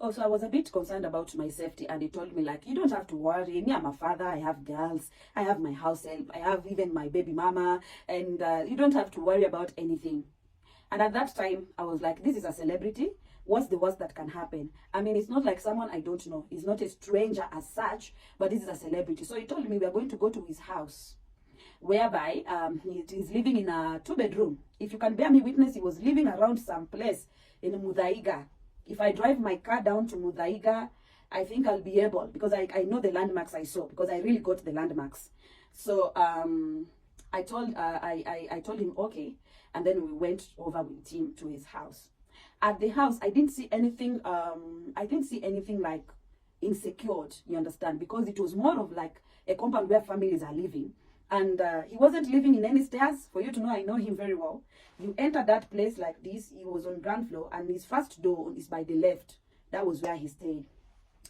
Oh, so I was a bit concerned about my safety, and he told me, like, you don't have to worry. Me, I'm a father. I have girls. I have my house help. I have even my baby mama, and you don't have to worry about anything. And at that time, I was like, this is a celebrity. What's the worst that can happen? I mean, it's not like someone I don't know. He's not a stranger as such, but this is a celebrity. So he told me we are going to go to his house, whereby he's living in a 2-bedroom. If you can bear me witness, he was living around some place in Muthaiga. If I drive my car down to Muthaiga, I think I'll be able, because I know the landmarks I saw, because I really got the landmarks. So I told him okay, and then we went over with him to his house. At the house, I didn't see anything. I didn't see anything like insecure. You understand? Because it was more of like a compound where families are living, and he wasn't living in any stairs. For you to know, I know him very well. You enter that place like this. He was on ground floor, and his first door is by the left. That was where he stayed.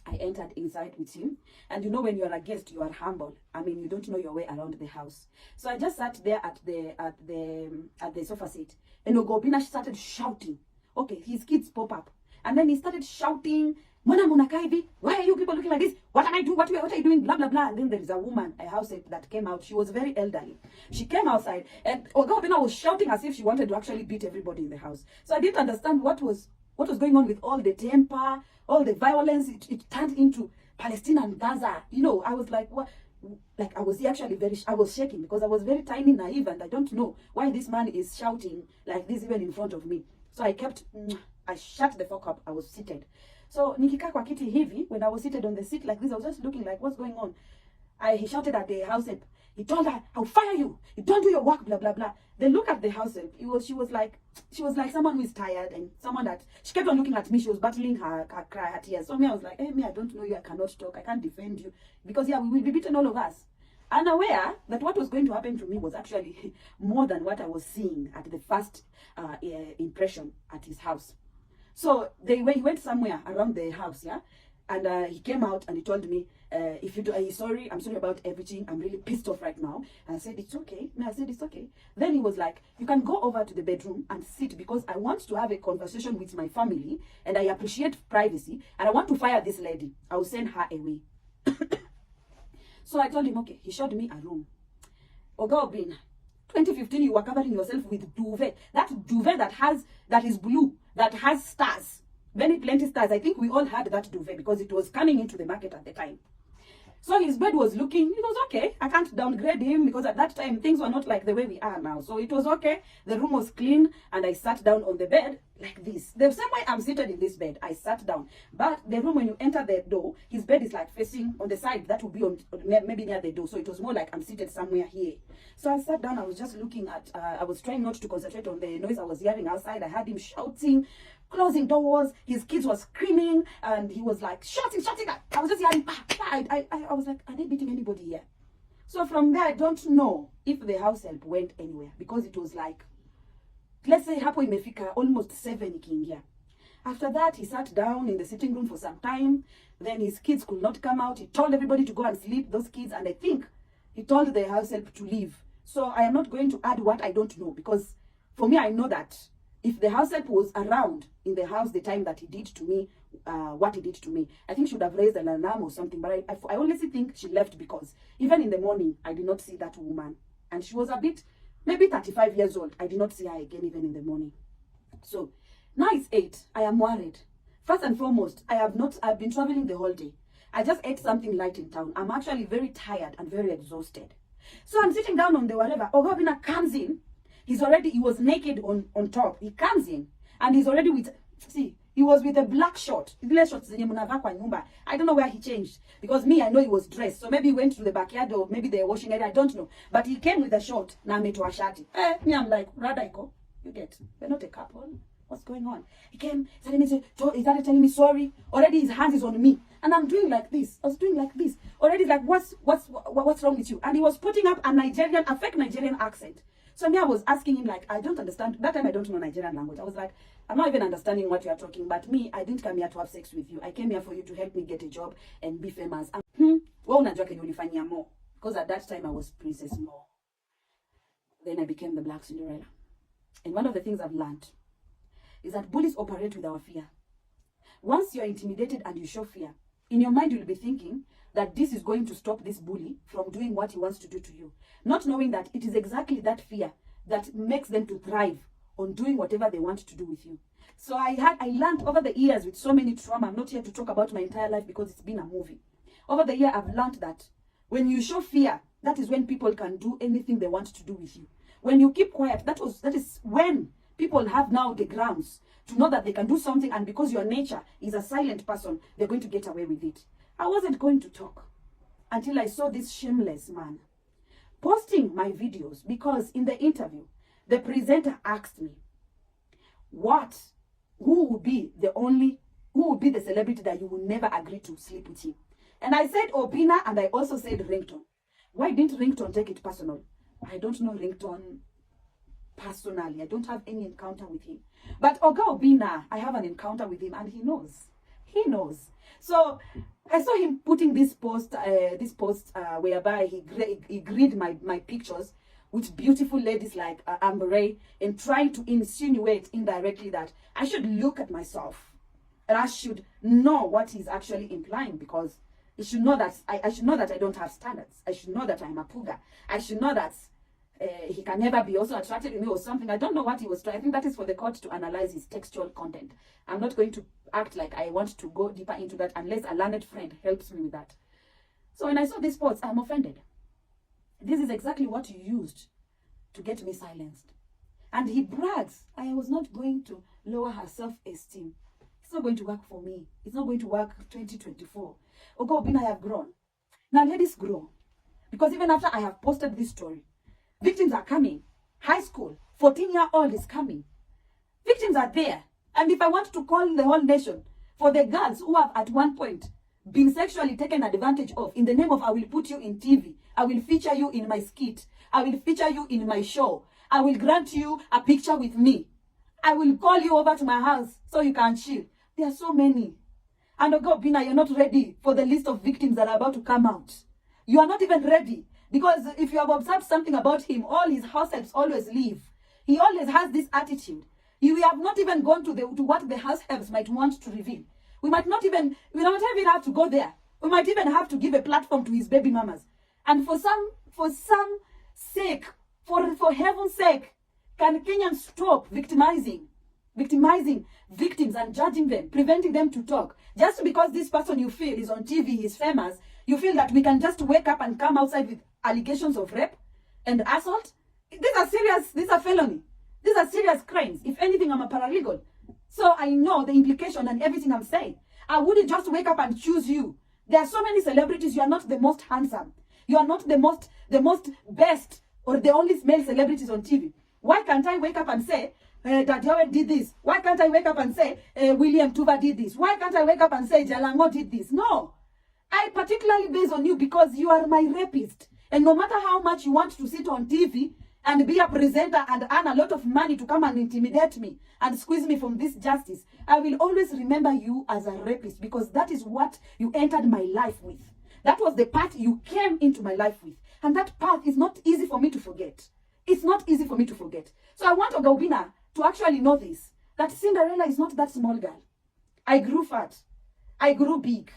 I entered inside with him, and you know, when you are a guest, you are humble. I mean, you don't know your way around the house. So I just sat there at the sofa seat, and Oga Obinna started shouting. Okay, his kids pop up, and then he started shouting, "Mwana munakaa hivi? Why are you people looking like this? What am I doing? What are you doing? Blah blah blah." And then there is a woman, a househelp, that came out. She was very elderly. She came outside, and Oga Obinna was shouting as if she wanted to actually beat everybody in the house. So I didn't understand what was going on with all the temper, all the violence. It turned into Palestine and Gaza. You know, I was like, what? Like, I was shaking, because I was very tiny, naive, and I don't know why this man is shouting like this even in front of me. So I shut the fuck up. I was seated. So nikikaa kwa kiti hivi, when I was seated on the seat like this, I was just looking like, what's going on? He shouted at the house help. He told her, "I'll fire you. You don't do your work, blah blah blah." Then look at the house help. She was like someone who is tired, and someone that, she kept on looking at me. She was battling her cry, her tears. So me, I was like, hey, me, I don't know you. I cannot talk. I can't defend you, because yeah, we will be beaten, all of us. Unaware that what was going to happen to me was actually more than what I was seeing at the first impression at his house. So he went somewhere around the house, yeah, and he came out and he told me, "If you do, I'm sorry about everything. I'm really pissed off right now." And I said, "It's okay." I said, "It's okay." Then he was like, "You can go over to the bedroom and sit, because I want to have a conversation with my family, and I appreciate privacy, and I want to fire this lady. I will send her away." So I told him, okay. He showed me a room. Oga Obinna, 2015, you were covering yourself with duvet. That duvet that is blue, that has stars. Plenty stars. I think we all had that duvet, because it was coming into the market at the time. So his bed was looking, it was okay. I can't downgrade him, because at that time, things were not like the way we are now. So it was okay. The room was clean, and I sat down on the bed like this. The same way I'm seated in this bed, I sat down. But the room, when you enter the door, his bed is like facing on the side. That would be on maybe near the door. So it was more like I'm seated somewhere here. So I sat down. I was just looking at, I was trying not to concentrate on the noise I was hearing outside. I heard him shouting, closing doors. His kids were screaming, and he was like shouting. I was just hearing, I was like, are they beating anybody here? So from there, I don't know if the house help went anywhere, because it was like, let's say hapo imefika almost 7 ikiingia. After that, he sat down in the sitting room for some time. Then his kids could not come out. He told everybody to go and sleep, those kids, and I think he told the house help to leave. So I am not going to add what I don't know, because for me, I know that if the house help was around in the house the time that he did to me, what he did to me, I think she would have raised an alarm or something. But I honestly think she left, because even in the morning, I did not see that woman. And she was a bit, maybe 35 years old. I did not see her again even in the morning. So now it's 8. I am worried. First and foremost, I've been traveling the whole day. I just ate something light in town. I'm actually very tired and very exhausted. So I'm sitting down on the whatever. Oga Obinna comes in. He was naked on top. He comes in, and he's already with, see, he was with a black short. I don't know where he changed, because me, I know he was dressed. So maybe he went to the backyard, or maybe they're washing area. I don't know. But he came with a short. Me, I'm like, Radaiko, you get, we're not a couple. What's going on? He came, he started telling me sorry. Already his hands is on me. And I'm doing like this. I was doing like this. Already like, what's wrong with you? And he was putting up a fake Nigerian accent. So me, I was asking him, like, I don't understand. That time I don't know Nigerian language. I was like, I'm not even understanding what you are talking. But me, I didn't come here to have sex with you. I came here for you to help me get a job and be famous. Well, more. Because at that time I was Princess Mo. Then I became the Black Cinderella. And one of the things I've learned is that bullies operate with our fear. Once you're intimidated and you show fear, in your mind you'll be thinking that this is going to stop this bully from doing what he wants to do to you. Not knowing that it is exactly that fear that makes them to thrive on doing whatever they want to do with you. So I learned over the years with so many trauma. I'm not here to talk about my entire life because it's been a movie. Over the year, I've learned that when you show fear, that is when people can do anything they want to do with you. When you keep quiet, that is when people have now the grounds to know that they can do something, and because your nature is a silent person, they're going to get away with it. I wasn't going to talk until I saw this shameless man posting my videos, because in the interview, the presenter asked me, who would be the celebrity that you will never agree to sleep with him? And I said Obinna, and I also said Ringtone. Why didn't Ringtone take it personal? I don't know Ringtone personally. I don't have any encounter with him. But Oga Obinna, I have an encounter with him, and he knows. He knows. So I saw him putting this post whereby he grid my pictures with beautiful ladies like Amber, and trying to insinuate indirectly that I should look at myself and I should know what he's actually implying, because he should know that I should know that I don't have standards. I should know that I'm a puga. I should know that he can never be also attracted to me or something. I don't know what he was trying. I think that is for the court to analyze his textual content. I'm not going to act like I want to go deeper into that unless a learned friend helps me with that. So when I saw this post, I'm offended. This is exactly what you used to get me silenced. And he brags, I was not going to lower her self-esteem. It's not going to work for me. It's not going to work 2024. Oga Obinna, I have grown. Now let this grow. Because even after I have posted this story, victims are coming. High school, 14-year-old is coming. Victims are there. And if I want to call the whole nation for the girls who have at one point been sexually taken advantage of, in the name of I will put you in TV, I will feature you in my skit, I will feature you in my show, I will grant you a picture with me, I will call you over to my house so you can chill. There are so many. And Oga Obinna, you're not ready for the list of victims that are about to come out. You are not even ready. Because if you have observed something about him, all his house helps always leave. He always has this attitude. We have not even gone to what the house helps might want to reveal. We might not even have to go there. We might even have to give a platform to his baby mamas. And for some sake, for heaven's sake, can Kenyans stop victimizing victims and judging them, preventing them to talk? Just because this person you feel is on TV, is famous, you feel that we can just wake up and come outside with allegations of rape and assault? These are felony. These are serious crimes. If anything, I'm a paralegal. So I know the implication and everything I'm saying. I wouldn't just wake up and choose you. There are so many celebrities. You are not the most handsome. You are not the most best or the only male celebrities on TV. Why can't I wake up and say, that Yahweh did this? Why can't I wake up and say, William Tuva did this? Why can't I wake up and say, Jalango did this? No. I particularly base on you because you are my rapist. And no matter how much you want to sit on TV and be a presenter and earn a lot of money to come and intimidate me and squeeze me from this justice, I will always remember you as a rapist, because that is what you entered my life with. That was the path you came into my life with. And that path is not easy for me to forget. It's not easy for me to forget. So I want Oga Obinna to actually know this, that Cinderella is not that small girl. I grew fat. I grew big.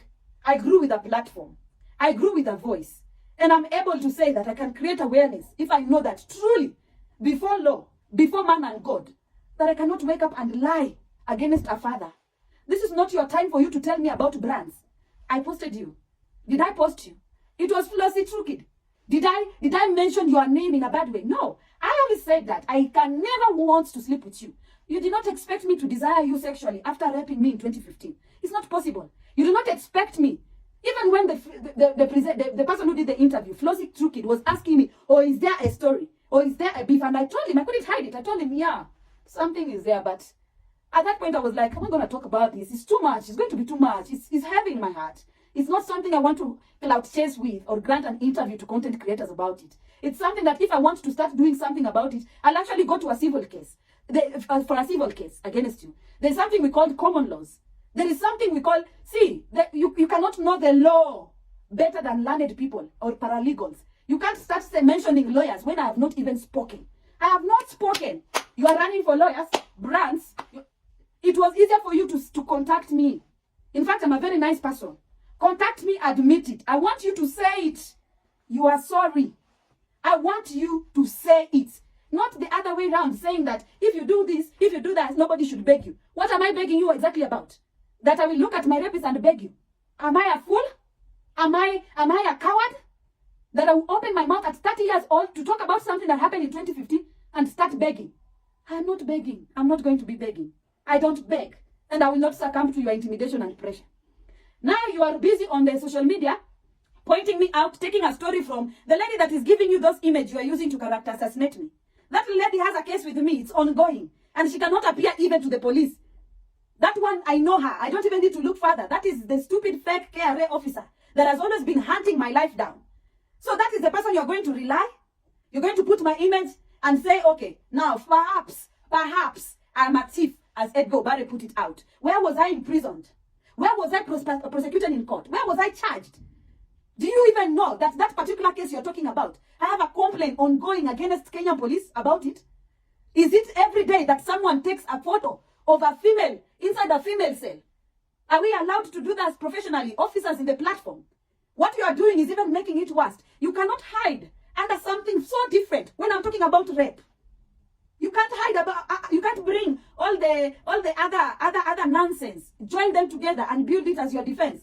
I grew with a platform. I grew with a voice. And I'm able to say that I can create awareness if I know that truly, before law, before man and God, that I cannot wake up and lie against a father. This is not your time for you to tell me about brands. I posted you. Did I post you? It was Flossy True Kid. Did I mention your name in a bad way? No. I only said that I can never want to sleep with you. You did not expect me to desire you sexually after raping me in 2015. It's not possible. You do not expect me. Even when the person who did the interview, Flossy True Kid, was asking me, oh, is there a story? Or is there a beef? And I told him, I couldn't hide it. I told him, yeah, something is there. But at that point, I was like, I'm not going to talk about this. It's too much. It's going to be too much. It's heavy in my heart. It's not something I want to clout chase with or grant an interview to content creators about it. It's something that if I want to start doing something about it, I'll actually go to a civil case. For a civil case against you. There's something we call common laws. There is something we call, you cannot know the law better than learned people or paralegals. You can't start mentioning lawyers when I have not even spoken. I have not spoken. You are running for lawyers, brands. It was easier for you to contact me In fact, I'm a very nice person. Contact me, admit it. I want you to say it. You are sorry. I want you to say it. Not the other way around, saying that if you do this, if you do that, nobody should beg you. What am I begging you exactly about? That I will look at my rapist and beg you? Am I a fool? Am I a coward? That I will open my mouth at 30 years old to talk about something that happened in 2015 and start begging? I'm not begging. I'm not going to be begging. I don't beg. And I will not succumb to your intimidation and pressure. Now you are busy on the social media, pointing me out, taking a story from the lady that is giving you those images you are using to character assassinate me. That lady has a case with me. It's ongoing. And she cannot appear even to the police. That one, I know her. I don't even need to look further. That is the stupid fake KRA officer that has always been hunting my life down. So that is the person you're going to rely? You're going to put my image and say, okay, now perhaps, I'm a thief, as Edgar Obare put it out. Where was I imprisoned? Where was I prosecuted in court? Where was I charged? Do you even know that that particular case you're talking about, I have a complaint ongoing against Kenyan police about it? Is it every day that someone takes a photo of a female inside a female cell? Are we allowed to do that professionally? Officers in the platform. What you are doing is even making it worse. You cannot hide under something so different when I'm talking about rape. You can't hide about. You can't bring all the other nonsense. Join them together and build it as your defense.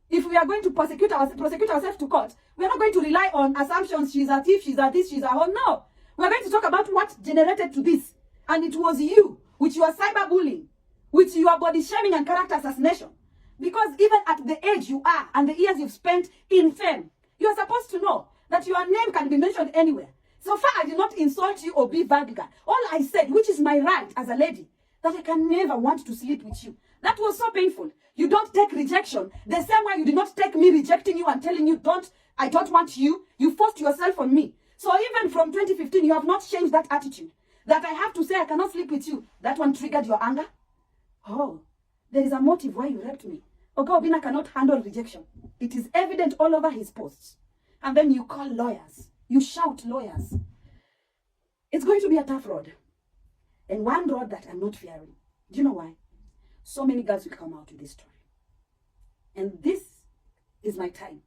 If we are going to prosecute ourselves to court, we are not going to rely on assumptions. She's a thief. She's a this. She's a whole. No, we are going to talk about what generated to this, and it was you with your cyberbullying, with your body shaming and character assassination. Because even at the age you are and the years you've spent in fame, you are supposed to know that your name can be mentioned anywhere. So far, I did not insult you or be vulgar. All I said, which is my right as a lady, that I can never want to sleep with you. That was so painful. You don't take rejection the same way you did not take me rejecting you and telling you, I don't want you. You forced yourself on me. So even from 2015, you have not changed that attitude. That I have to say I cannot sleep with you. That one triggered your anger. Oh, there is a motive why you raped me. Oga Obinna cannot handle rejection. It is evident all over his posts. And then you call lawyers. You shout lawyers. It's going to be a tough road. And one road that I'm not fearing. Do you know why? So many girls will come out with this story. And this is my time.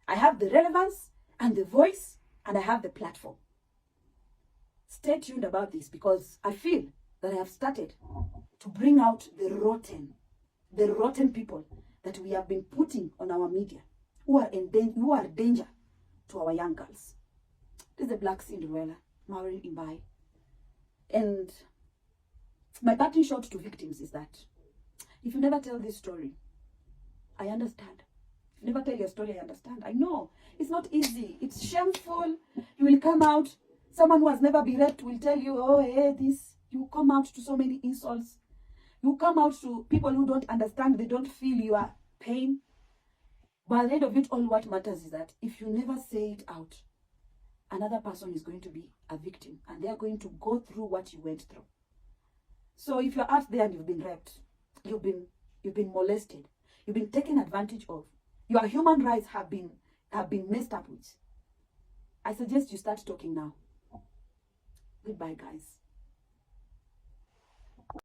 I have the relevance and the voice, and I have the platform. Stay tuned about this, because I feel that I have started to bring out the rotten people that we have been putting on our media, who are danger to our young girls. This is the Black Cinderella, Maureen Imbai. And my parting shot to victims is that if you never tell this story, I understand. If you never tell your story, I understand. I know it's not easy. It's shameful. You will come out. Someone who has never been raped will tell you, oh, hey, this. You come out to so many insults. You come out to people who don't understand. They don't feel your pain. But at the end of it all, what matters is that if you never say it out, another person is going to be a victim. And they are going to go through what you went through. So if you're out there and you've been raped, you've been molested, you've been taken advantage of, your human rights have been messed up with, I suggest you start talking now. Goodbye, guys.